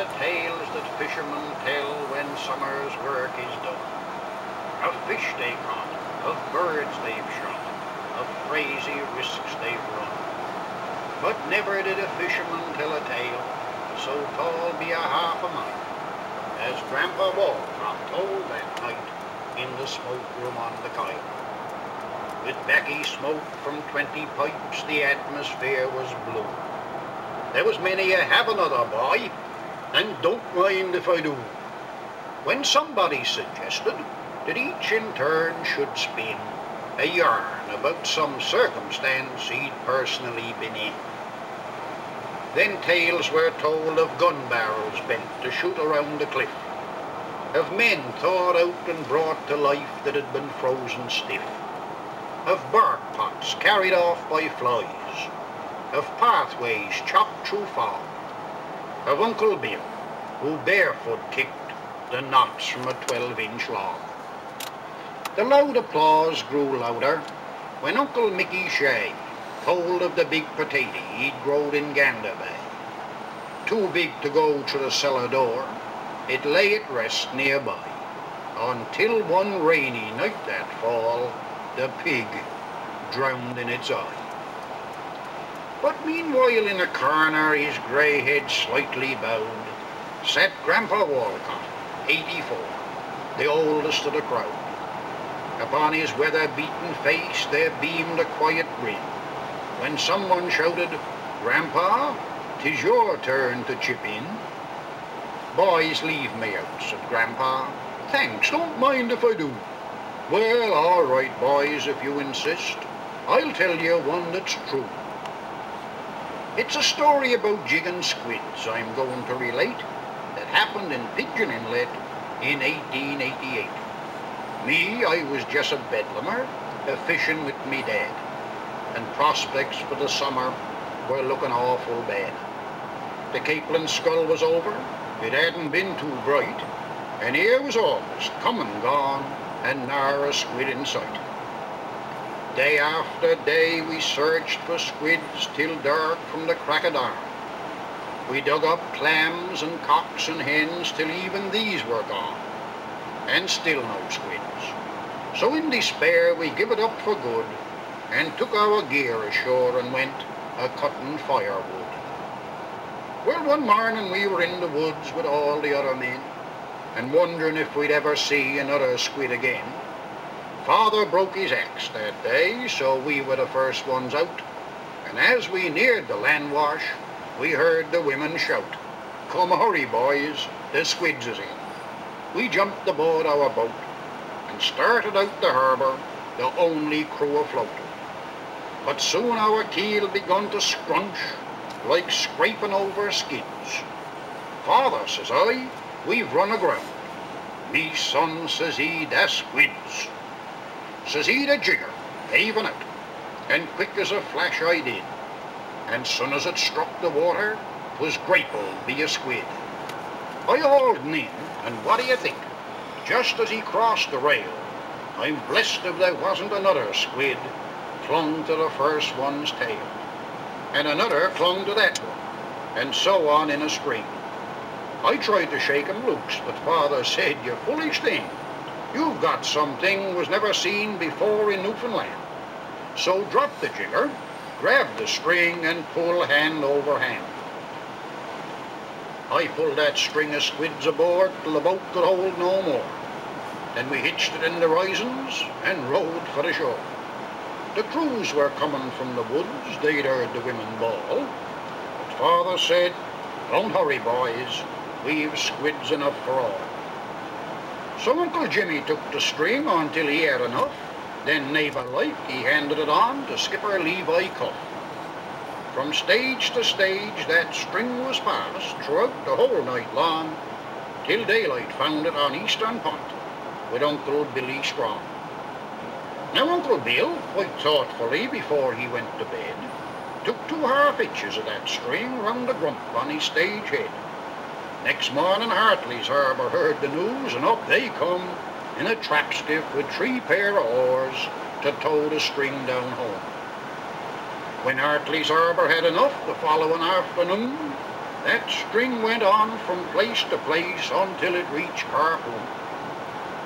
the tales that fishermen tell when summer's work is done. Of fish they caught, of birds they've shot, of crazy risks they've run. But never did a fisherman tell a tale so tall be a half a mile, as Grandpa Walcott told that night in the smoke room on the Kyle. With baccy smoke from 20 pipes, the atmosphere was blue. There was many a have another, boy, and don't mind if I do. When somebody suggested that each in turn should spin a yarn about some circumstance he'd personally been in. Then tales were told of gun barrels bent to shoot around a cliff, of men thawed out and brought to life that had been frozen stiff, of bark pots carried off by flies, of pathways chopped through fog, of Uncle Bill, who barefoot kicked the knots from a 12-inch log. The loud applause grew louder when Uncle Mickey Shea told of the big potato he'd growed in Gander Bay. Too big to go through the cellar door, it lay at rest nearby, until one rainy night that fall, the pig drowned in its eye. But meanwhile in a corner, his grey head slightly bowed, sat Grandpa Walcott, 84, the oldest of the crowd. Upon his weather-beaten face there beamed a quiet grin, when someone shouted, "Grandpa, 'tis your turn to chip in." "Boys, leave me out," said Grandpa. "Thanks, don't mind if I do." "Well, all right, boys, if you insist. I'll tell you one that's true. It's a story about jigging squids I'm going to relate that happened in Pigeon Inlet in 1888. Me, I was just a bedlamer, a-fishing with me dad, and prospects for the summer were looking awful bad. The Capelin scull was over, it hadn't been too bright, and here was August come and gone, and nar a squid in sight. Day after day we searched for squids till dark from the crack of dawn. We dug up clams and cocks and hens till even these were gone, and still no squids. So in despair we give it up for good, and took our gear ashore and went a-cutting firewood. Well, one morning we were in the woods with all the other men, and wondering if we'd ever see another squid again. Father broke his axe that day, so we were the first ones out, and as we neared the landwash, we heard the women shout, "Come hurry, boys, the squids is in." We jumped aboard our boat and started out the harbour, the only crew afloat. But soon our keel begun to scrunch like scraping over skids. "Father," says I, "we've run aground." "Me son," says he, "the squids." Says he, "the jigger, heaving out," and quick as a flash I did, and soon as it struck the water, 'twas grappled be a squid. I hauled him in, and what do you think? Just as he crossed the rail, I'm blessed if there wasn't another squid clung to the first one's tail, and another clung to that one, and so on in a string. I tried to shake him loose, but Father said, "You foolish thing, you've got something was never seen before in Newfoundland. So drop the jigger, grab the string, and pull hand over hand." I pulled that string of squids aboard till the boat could hold no more. Then we hitched it in the risings and rowed for the shore. The crews were coming from the woods, they'd heard the women bawl. But Father said, "Don't hurry, boys, we've squids enough for all." So Uncle Jimmy took the string until he had enough, then neighbour-like he handed it on to Skipper Levi Cuff. From stage to stage that string was passed throughout the whole night long, till daylight found it on Eastern Pont with Uncle Billy Strong. Now Uncle Bill, quite thoughtfully before he went to bed, took 2 half hitches of that string round the grump on his stage head. Next morning Hartley's Harbour heard the news, and up they come in a trap skiff with 3 pair of oars to tow the string down home. When Hartley's Harbour had enough the following afternoon, That string went on from place to place until it reached Harpoon.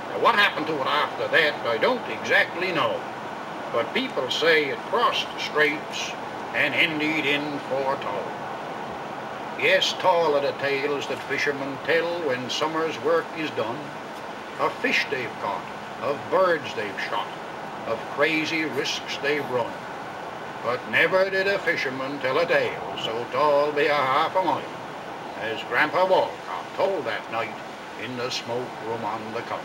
Now, what happened to it after that, I don't exactly know, but people say it crossed the straits and ended in Fort Hull. Yes, tall are the tales that fishermen tell when summer's work is done, of fish they've caught, of birds they've shot, of crazy risks they've run. But never did a fisherman tell a tale so tall be a half a mile, as Grandpa Walcott told that night in the smoke room on the Cup.